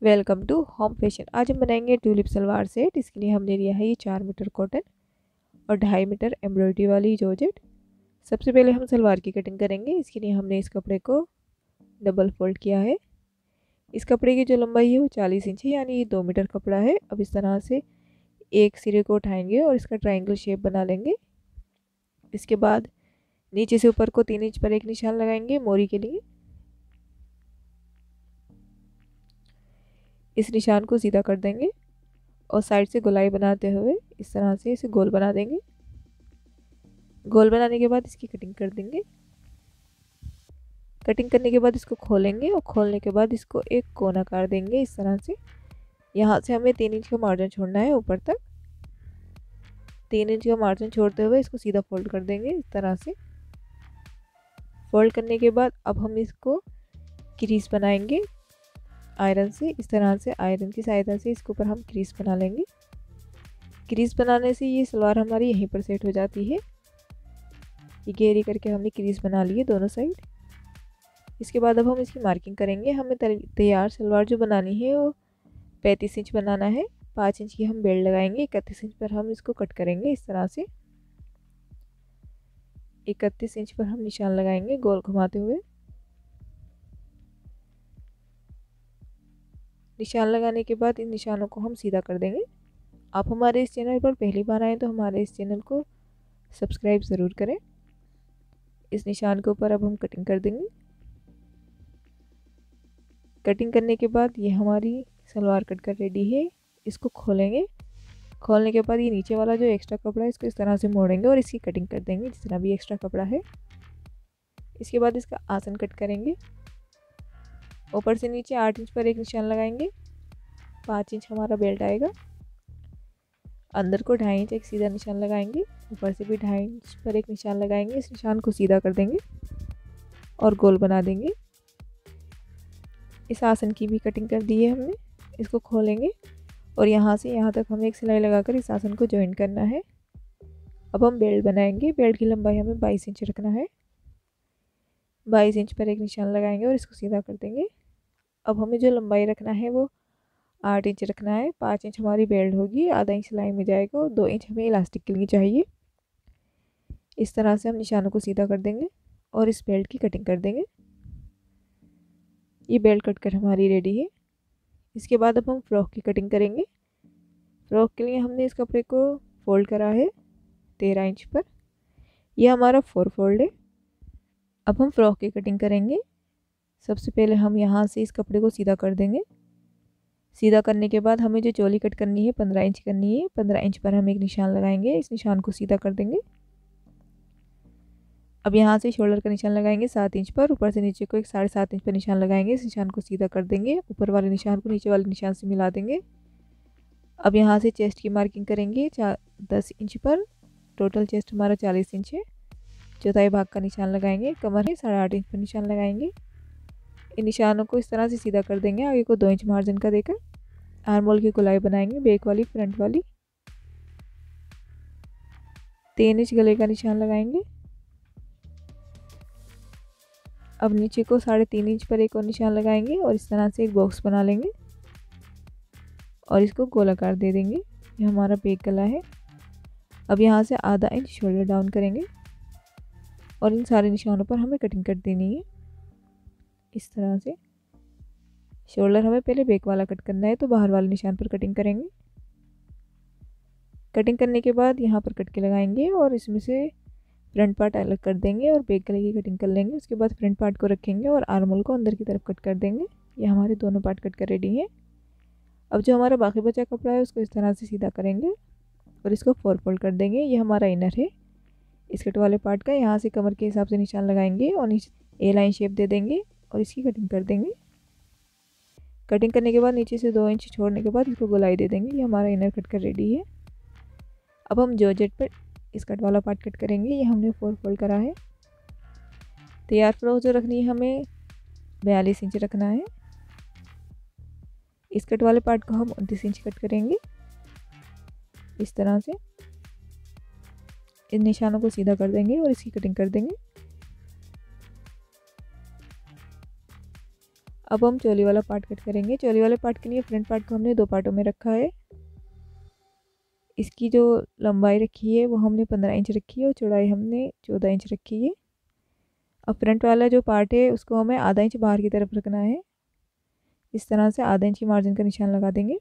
Welcome to home fashion. आज हम बनाएंगे ट्यूलिप सलवार सेट। इसके लिए हमने लिया है ये 4 मीटर कॉटन और 2.5 मीटर एम्ब्रॉयडरी वाली जॉर्जेट। सबसे पहले हम सलवार की कटिंग करेंगे। इसके लिए हमने इस कपड़े को डबल फोल्ड किया है। इस कपड़े की जो लंबाई है वो 40 इंच है, यानी ये 2 मीटर कपड़ा है। अब इस तरह से एक सिरे को उठाएंगे और इसका ट्रायंगल शेप बना लेंगे। इसके बाद नीचे से ऊपर को 3 इंच पर एक निशान लगाएंगे मोरी के लिए। इस निशान को सीधा कर देंगे और साइड से गोलाई बनाते हुए इस तरह से इसे गोल बना देंगे। गोल बनाने के बाद इसकी कटिंग कर देंगे। कटिंग करने के बाद इसको खोलेंगे और खोलने के बाद इसको एक कोन आकार देंगे इस तरह से। यहाँ से हमें 3 इंच का मार्जिन छोड़ना है ऊपर तक। 3 इंच का मार्जिन छोड़ते हुए इसको सीधा फोल्ड कर देंगे इस तरह से। फोल्ड करने के बाद अब हम इसको क्रीज बनाएंगे आयरन से। इस तरह से आयरन की सहायता से इसके ऊपर हम क्रीज बना लेंगे। क्रीज बनाने से ये सलवार हमारी यहीं पर सेट हो जाती है। ये घेरी करके हमने क्रीज बना ली है दोनों साइड। इसके बाद अब हम इसकी मार्किंग करेंगे। हमें तैयार सलवार जो बनानी है वो 35 इंच बनाना है। 5 इंच की हम बेल्ट लगाएंगे। 31 इंच पर हम इसको कट करेंगे इस तरह से। 31 इंच पर हम निशान लगाएंगे गोल घुमाते हुए। निशान लगाने के बाद इन निशानों को हम सीधा कर देंगे। आप हमारे इस चैनल पर पहली बार आए तो हमारे इस चैनल को सब्सक्राइब ज़रूर करें। इस निशान के ऊपर अब हम कटिंग कर देंगे। कटिंग करने के बाद ये हमारी सलवार कट कर रेडी है। इसको खोलेंगे। खोलने के बाद ये नीचे वाला जो एक्स्ट्रा कपड़ा है इसको इस तरह से मोड़ेंगे और इसकी कटिंग कर देंगे जितना भी एक्स्ट्रा कपड़ा है। इसके बाद इसका आसन कट करेंगे। ऊपर से नीचे 8 इंच पर एक निशान लगाएंगे। 5 इंच हमारा बेल्ट आएगा। अंदर को 2.5 इंच एक सीधा निशान लगाएंगे। ऊपर से भी 2.5 इंच पर एक निशान लगाएंगे। इस निशान को सीधा कर देंगे और गोल बना देंगे। इस आसन की भी कटिंग कर दी है हमने। इसको खोलेंगे और यहाँ से यहाँ तक हमें एक सिलाई लगाकर इस आसन को ज्वाइन करना है। अब हम बेल्ट बनाएंगे। बेल्ट की लंबाई हमें 22 इंच रखना है। 22 इंच पर एक निशान लगाएंगे और इसको सीधा कर देंगे। अब हमें जो लंबाई रखना है वो 8 इंच रखना है। 5 इंच हमारी बेल्ट होगी, आधा इंच सिलाई में जाएगा और 2 इंच हमें इलास्टिक के लिए चाहिए। इस तरह से हम निशानों को सीधा कर देंगे और इस बेल्ट की कटिंग कर देंगे। ये बेल्ट कट कर हमारी रेडी है। इसके बाद अब हम फ्रॉक की कटिंग करेंगे। फ्रॉक के लिए हमने इस कपड़े को फोल्ड करा है 13 इंच पर। यह हमारा 4 फोल्ड है। अब हम फ्रॉक की कटिंग करेंगे। सबसे पहले हम यहाँ से इस कपड़े को सीधा कर देंगे। सीधा करने के बाद हमें जो चोली कट करनी है 15 इंच करनी है। 15 इंच पर हम एक निशान लगाएंगे। इस निशान को सीधा कर देंगे। अब यहाँ से शोल्डर का निशान लगाएंगे 7 इंच पर। ऊपर से नीचे को एक 7.5 इंच पर निशान लगाएंगे। इस निशान को सीधा कर देंगे। ऊपर वाले निशान को नीचे वाले निशान से मिला देंगे। अब यहाँ से चेस्ट की मार्किंग करेंगे 10 इंच पर। टोटल चेस्ट हमारा 40 इंच है। चौथाई भाग का निशान लगाएंगे। कमर है 8.5 इंच पर निशान लगाएंगे। इन निशानों को इस तरह से सीधा कर देंगे आगे को 2 इंच मार्जिन का देकर। आर्म होल की गोलाई बनाएंगे, बैक वाली फ्रंट वाली। 3 इंच गले का निशान लगाएंगे। अब नीचे को 3.5 इंच पर एक और निशान लगाएंगे और इस तरह से एक बॉक्स बना लेंगे और इसको गोलाकार दे देंगे। ये हमारा बैक गला है। अब यहाँ से आधा इंच शोल्डर डाउन करेंगे और इन सारे निशानों पर हमें कटिंग कर देनी है इस तरह से। शोल्डर हमें पहले बैक वाला कट करना है तो बाहर वाले निशान पर कटिंग करेंगे। कटिंग करने के बाद यहाँ पर कट के लगाएंगे और इसमें से फ्रंट पार्ट अलग कर देंगे और बैक गले की कटिंग कर लेंगे। उसके बाद फ्रंट पार्ट को रखेंगे और आर्म होल को अंदर की तरफ कट कर देंगे। ये हमारे दोनों पार्ट कट कर रेडी हैं। अब जो हमारा बाकी बचा कपड़ा है उसको इस तरह से सीधा करेंगे और इसको 4 फोल्ड कर देंगे। ये हमारा इनर है इस कट वाले पार्ट का। यहाँ से कमर के हिसाब से निशान लगाएंगे और नीचे ए लाइन शेप दे देंगे और इसकी कटिंग कर देंगे। कटिंग करने के बाद नीचे से 2 इंच छोड़ने के बाद इसको गोलाई दे देंगे। ये हमारा इनर कट कर रेडी है। अब हम जॉर्जेट पर इस कट वाला पार्ट कट करेंगे। ये हमने 4 फोल्ड करा है। तैयार फ्रॉक जो रखनी है हमें 42 इंच रखना है। इस कट वाले पार्ट को हम 29 इंच कट करेंगे इस तरह से। इन निशानों को सीधा कर देंगे और इसकी कटिंग कर देंगे। अब हम चोली वाला पार्ट कट करेंगे। चोली वाले पार्ट के लिए फ्रंट पार्ट को हमने 2 पार्टों में रखा है। इसकी जो लंबाई रखी है वो हमने 15 इंच रखी है और चौड़ाई हमने 14 इंच रखी है। अब फ्रंट वाला जो पार्ट है उसको हमें आधा इंच बाहर की तरफ रखना है। इस तरह से आधा इंच की मार्जिन का निशान लगा देंगे।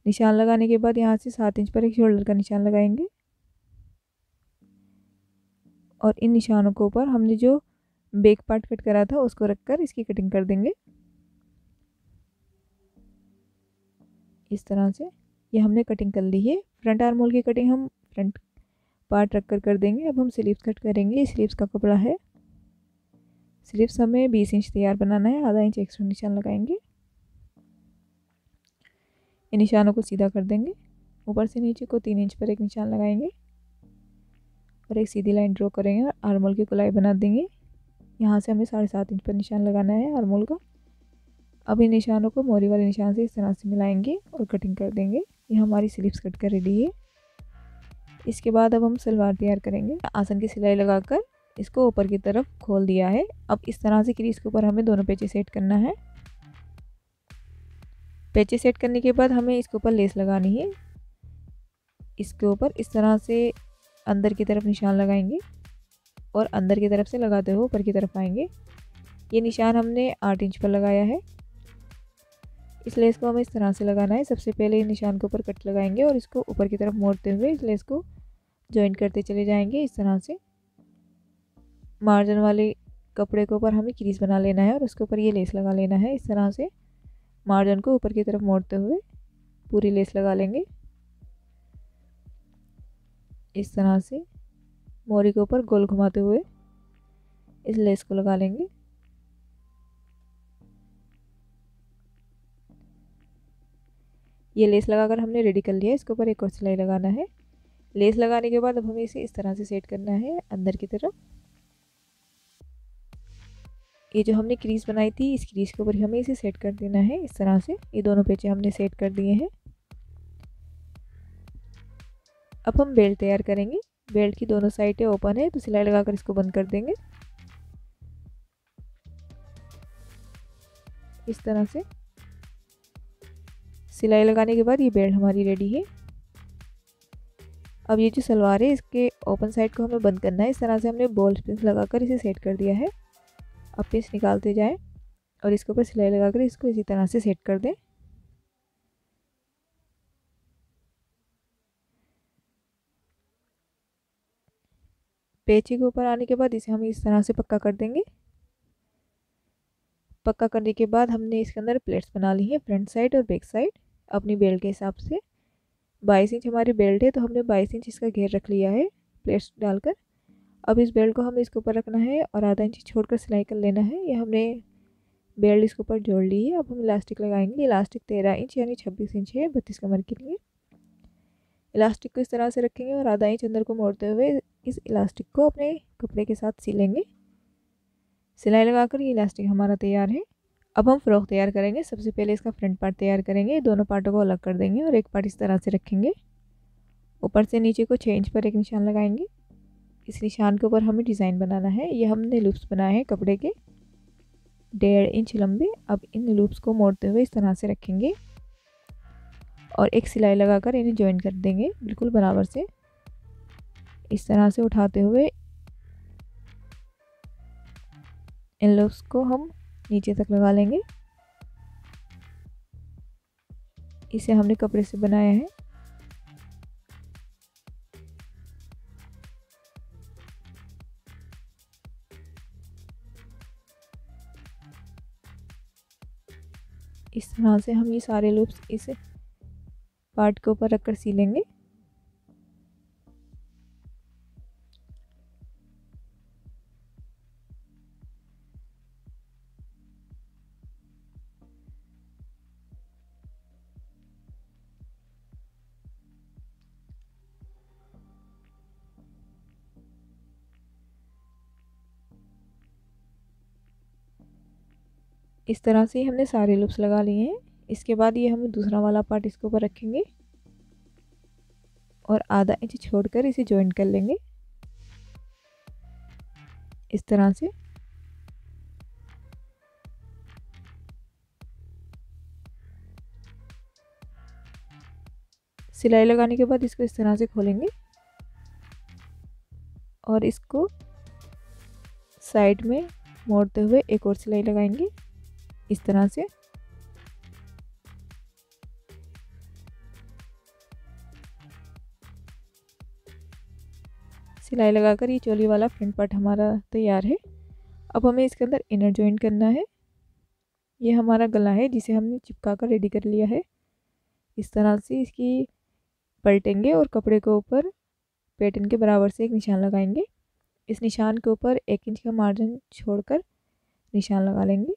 निशान लगाने के बाद यहाँ से 7 इंच पर एक शोल्डर का निशान लगाएंगे और इन निशानों के ऊपर हमने जो बैक पार्ट कट करा था उसको रखकर इसकी कटिंग कर देंगे। इस तरह से ये हमने कटिंग कर ली है। फ्रंट आर्म होल की कटिंग हम फ्रंट पार्ट रखकर कर देंगे। अब हम स्लीव्स कट करेंगे। स्लीव्स का कपड़ा है, स्लीव्स हमें 20 इंच तैयार बनाना है। आधा इंच एक्स्ट्रा निशान लगाएंगे। इन निशानों को सीधा कर देंगे। ऊपर से नीचे को 3 इंच पर एक निशान लगाएंगे और एक सीधी लाइन ड्रॉ करेंगे और आर्म होल की गोलाई बना देंगे। यहाँ से हमें 7.5 इंच पर निशान लगाना है आर्म होल का। अब इन निशानों को मोरी वाले निशान से इस तरह से मिलाएंगे और कटिंग कर देंगे। ये हमारी स्लीव्स कट कर रेडी है। इसके बाद अब हम सलवार तैयार करेंगे। आसन की सिलाई लगाकर इसको ऊपर की तरफ खोल दिया है। अब इस तरह से क्रीज के ऊपर हमें दोनों पेचे सेट करना है। पेचे सेट करने के बाद हमें इसके ऊपर लेस लगानी है। इसके ऊपर इस तरह से अंदर की तरफ निशान लगाएंगे और अंदर की तरफ से लगाते हुए ऊपर की तरफ आएंगे। ये निशान हमने 8 इंच पर लगाया है। इस लेस को हमें इस तरह से लगाना है। सबसे पहले इस निशान के ऊपर कट लगाएंगे और इसको ऊपर की तरफ मोड़ते हुए इस लेस को जॉइंट करते चले जाएंगे। इस तरह से मार्जिन वाले कपड़े के ऊपर हमें क्रीज बना लेना है और उसके ऊपर ये लेस लगा लेना है। इस तरह से मार्जिन को ऊपर की तरफ मोड़ते हुए पूरी लेस लगा लेंगे। इस तरह से मोरी के ऊपर गोल घुमाते हुए इस लेस को लगा लेंगे। ये लेस लगाकर हमने रेडी कर लिया है। इसके ऊपर एक और सिलाई लगाना है। लेस लगाने के बाद अब हमें इसे इस तरह से सेट करना है अंदर की तरफ। ये जो हमने क्रीज बनाई थी इस क्रीज के ऊपर हमें इसे सेट कर देना है। इस तरह से ये दोनों पेचे हमने सेट कर दिए हैं। अब हम बेल्ट तैयार करेंगे। बेल्ट की दोनों साइडें ओपन है तो सिलाई लगाकर इसको बंद कर देंगे। इस तरह से सिलाई लगाने के बाद ये बेल्ट हमारी रेडी है। अब ये जो सलवार है इसके ओपन साइड को हमें बंद करना है। इस तरह से हमने बॉल पिंस लगाकर इसे सेट कर दिया है। अब पिंस निकालते जाएं और इसके ऊपर सिलाई लगाकर इसको इसी तरह से सेट कर दें। पेची के ऊपर आने के बाद इसे हम इस तरह से पक्का कर देंगे। पक्का करने के बाद हमने इसके अंदर प्लेट्स बना ली हैं फ्रंट साइड और बैक साइड अपनी बेल्ट के हिसाब से। 22 इंच हमारी बेल्ट है तो हमने 22 इंच इसका घेर रख लिया है प्लेट्स डालकर। अब इस बेल्ट को हमें इसके ऊपर रखना है और आधा इंच छोड़कर सिलाई कर लेना है। ये हमने बेल्ट इसके ऊपर जोड़ ली है। अब हम इलास्टिक लगाएंगे। इलास्टिक 13 इंच यानी 26 इंच है 32 कमर के लिए। इलास्टिक को इस तरह से रखेंगे और आधा इंच अंदर को मोड़ते हुए इस इलास्टिक को अपने कपड़े के साथ सिलेंगे। सिलाई लगाकर ये इलास्टिक हमारा तैयार है। अब हम फ्रॉक तैयार करेंगे। सबसे पहले इसका फ्रंट पार्ट तैयार करेंगे। दोनों पार्टों को अलग कर देंगे और एक पार्ट इस तरह से रखेंगे। ऊपर से नीचे को 6 इंच पर एक निशान लगाएंगे। इस निशान के ऊपर हमें डिज़ाइन बनाना है। ये हमने लूप्स बनाए हैं कपड़े के 1.5 इंच लंबे। अब इन लूप्स को मोड़ते हुए इस तरह से रखेंगे और एक सिलाई लगाकर इन्हें ज्वाइन कर देंगे बिल्कुल बराबर से। इस तरह से उठाते हुए इन लूप्स को हम नीचे तक लगा लेंगे। इसे हमने कपड़े से बनाया है। इस तरह से हम ये सारे लूप्स इस पार्ट के ऊपर रखकर सिलेंगे। इस तरह से हमने सारे लूप्स लगा लिए हैं। इसके बाद ये हम दूसरा वाला पार्ट इसके ऊपर रखेंगे और आधा इंच छोड़कर इसे ज्वाइन कर लेंगे इस तरह से। सिलाई लगाने के बाद इसको इस तरह से खोलेंगे और इसको साइड में मोड़ते हुए एक और सिलाई लगाएंगे इस तरह से। सिलाई लगाकर ये चोली वाला फ्रंट पार्ट हमारा तैयार है। अब हमें इसके अंदर इनर जॉइंट करना है। ये हमारा गला है जिसे हमने चिपका कर रेडी कर लिया है। इस तरह से इसकी पलटेंगे और कपड़े के ऊपर पैटर्न के बराबर से एक निशान लगाएंगे। इस निशान के ऊपर 1 इंच का मार्जिन छोड़कर निशान लगा लेंगे।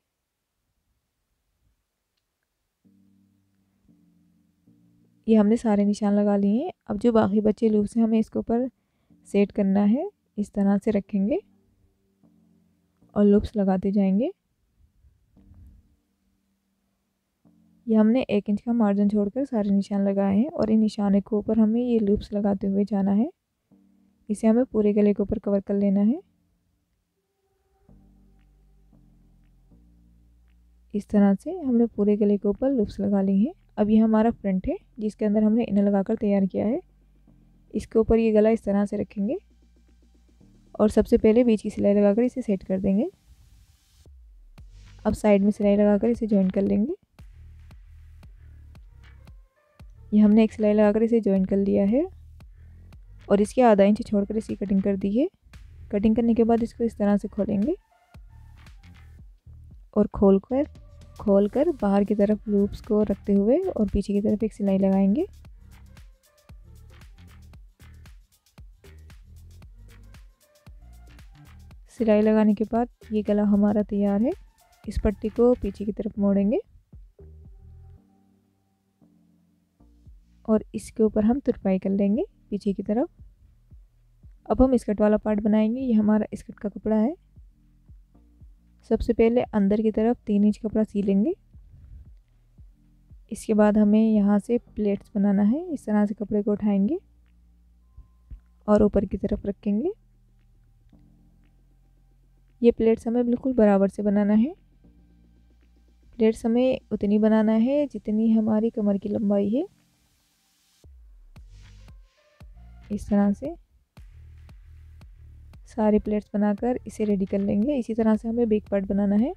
ये हमने सारे निशान लगा लिए हैं। अब जो बाकी बचे लूप्स हैं हमें इसके ऊपर सेट करना है। इस तरह से रखेंगे और लूप्स लगाते जाएंगे। ये हमने 1 इंच का मार्जिन छोड़कर सारे निशान लगाए हैं और इन निशानों के ऊपर हमें ये लूप्स लगाते हुए जाना है। इसे हमें पूरे गले के ऊपर कवर कर लेना है। इस तरह से हमने पूरे गले के ऊपर लूप्स लगा ली हैं। अब ये हमारा फ्रंट है जिसके अंदर हमने इनर लगाकर तैयार किया है। इसके ऊपर ये गला इस तरह से रखेंगे और सबसे पहले बीच की सिलाई लगाकर इसे सेट कर देंगे। अब साइड में सिलाई लगाकर इसे जॉइन कर लेंगे। ये हमने एक सिलाई लगाकर इसे जॉइन कर लिया है और इसके आधा इंच छोड़कर इसकी कटिंग कर दी है। कटिंग करने के बाद इसको इस तरह से खोलेंगे और खोलकर बाहर की तरफ लूप्स को रखते हुए और पीछे की तरफ एक सिलाई लगाएंगे। सिलाई लगाने के बाद ये गला हमारा तैयार है। इस पट्टी को पीछे की तरफ मोड़ेंगे और इसके ऊपर हम तुरपाई कर लेंगे पीछे की तरफ। अब हम स्कर्ट वाला पार्ट बनाएंगे। ये हमारा स्कर्ट का कपड़ा है। सबसे पहले अंदर की तरफ 3 इंच कपड़ा सी लेंगे। इसके बाद हमें यहाँ से प्लेट्स बनाना है। इस तरह से कपड़े को उठाएंगे और ऊपर की तरफ रखेंगे। ये प्लेट्स हमें बिल्कुल बराबर से बनाना है। प्लेट्स हमें उतनी बनाना है जितनी हमारी कमर की लंबाई है। इस तरह से सारे प्लेट्स बनाकर इसे रेडी कर लेंगे। इसी तरह से हमें बैक पार्ट बनाना है।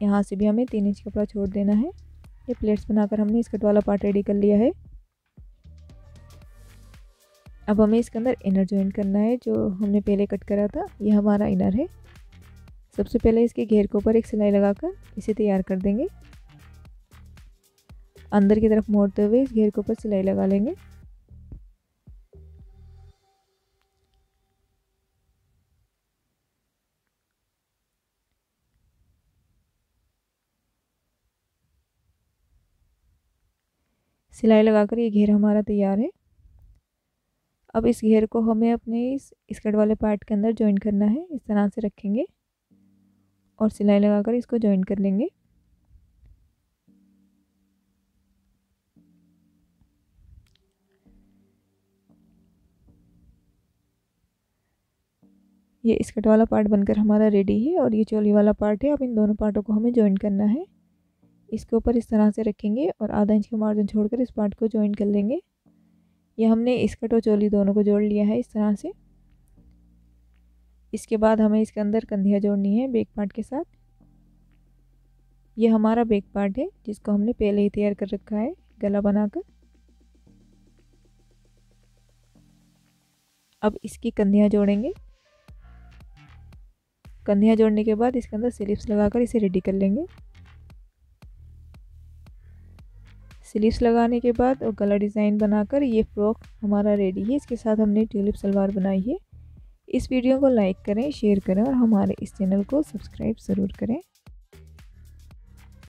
यहाँ से भी हमें 3 इंच कपड़ा छोड़ देना है। ये प्लेट्स बनाकर हमने स्कर्ट वाला पार्ट रेडी कर लिया है। अब हमें इसके अंदर इनर जॉइंट करना है जो हमने पहले कट करा था। ये हमारा इनर है। सबसे पहले इसके घेर के ऊपर एक सिलाई लगाकर इसे तैयार कर देंगे। अंदर की तरफ मोड़ते हुए इस घेर के ऊपर सिलाई लगा लेंगे। सिलाई लगाकर ये घेर हमारा तैयार है। अब इस घेर को हमें अपने इस स्कर्ट वाले पार्ट के अंदर जॉइन करना है। इस तरह से रखेंगे और सिलाई लगाकर इसको जॉइन कर लेंगे। ये स्कर्ट वाला पार्ट बनकर हमारा रेडी है और ये चोली वाला पार्ट है। अब इन दोनों पार्टों को हमें जॉइन करना है। इसके ऊपर इस तरह से रखेंगे और आधा इंच का मार्जिन छोड़कर इस पार्ट को जॉइन कर लेंगे। ये हमने स्कर्ट और चोली दोनों को जोड़ लिया है इस तरह से। इसके बाद हमें इसके अंदर कंधियाँ जोड़नी है बैक पार्ट के साथ। ये हमारा बैक पार्ट है जिसको हमने पहले ही तैयार कर रखा है गला बनाकर। अब इसकी कंधियाँ जोड़ेंगे। कंधियाँ जोड़ने के बाद इसके अंदर स्लीव्स लगाकर इसे रेडी कर लेंगे। स्लीव्स लगाने के बाद और गला डिज़ाइन बनाकर ये फ्रॉक हमारा रेडी है। इसके साथ हमने ट्यूलिप सलवार बनाई है। इस वीडियो को लाइक करें, शेयर करें और हमारे इस चैनल को सब्सक्राइब ज़रूर करें।